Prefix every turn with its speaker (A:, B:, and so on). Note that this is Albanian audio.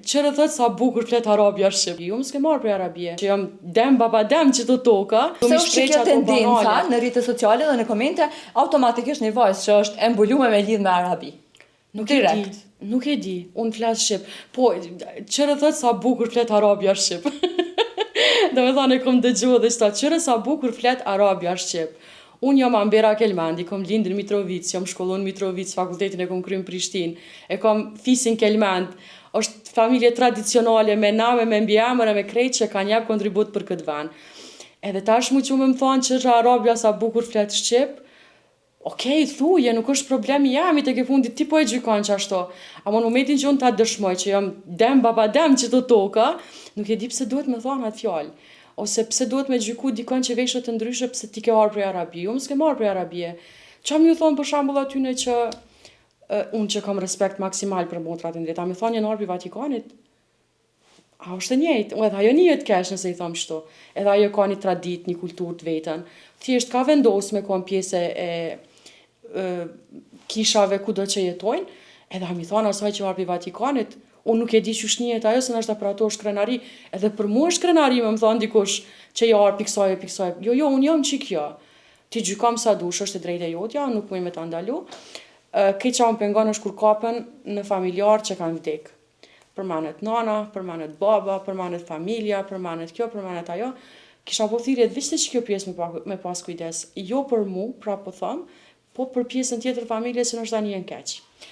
A: Qërë thët sa bukur flet arabja shqip. Ju më s'ke marrë për arabie. Që jam dem baba dem që të toka.
B: Se është që kjo tendenca në rrjetet sociale dhe në komente, automatikisht një vajzë që është e mbulume me lidh me arabi.
A: Nuk e di, unë flas shqip. Po, qërë thët sa bukur flet arabja shqip. Do me thane, kom dëgjuar dhe qëta, qërë sa bukur flet arabja shqip. Unë jam Ambera Kelmendi, kom lindë në Mitrovic, jam shkollon në Mitrovic, fakultetin e kom kryer në Prishtinë, e kom fisin Kelmend, është familje tradicionale, me name, me mbiemër, me krejt që kanë jep kontribut për këtë vend. Edhe tash mu që më thonë që arabja sa bukur flet shqip, okej, thuje, nuk është problemi jam, i të ke fundit ti po e gjykon që ashto. Ama në momentin që unë ta dëshmoj që jam dem baba dem që të toka, nuk e di pse duhet me thonë atë fjallë. Ose pse duhet me gjyku dikon që veshët të ndryshe pse ti ke marrë prej arabi. Unë s'ke marrë prej arabie. Qa më ju thonë për shambull atyne që unë që kam respekt maksimal për motrat e ndrejta. A më thonë një në arbi Vatikanit? A është e njëjtë? Edhe ajo një të kesh nëse i thomë shto. Edhe ajo ka një tradit, një kultur të vetën. Thjesht ka vendos me kon pjese e kishave kudo që jetojnë. Edhe a më thonë asaj që arbi Vatikanit, unë nuk e di që shnijet ajo, se nështë për ato është krenari, edhe për mu është krenari, me më thonë dikush që jarë piksoj. Jo, unë jam që kjo. Ti gjykam sa dush, është e drejtë e jotja, nuk muj me të ndalu. Këtë që më pengon është kur kapen në familjarë që kanë vdek. Përmanet nana, përmanet baba, përmanet familja, përmanet kjo, përmanet ajo. Kisha po thirrje vishte që kjo pjesë me pas kujdes. Jo për mu, pra po thëmë, po për pjesën tjetër familje që nështë ta njën keq.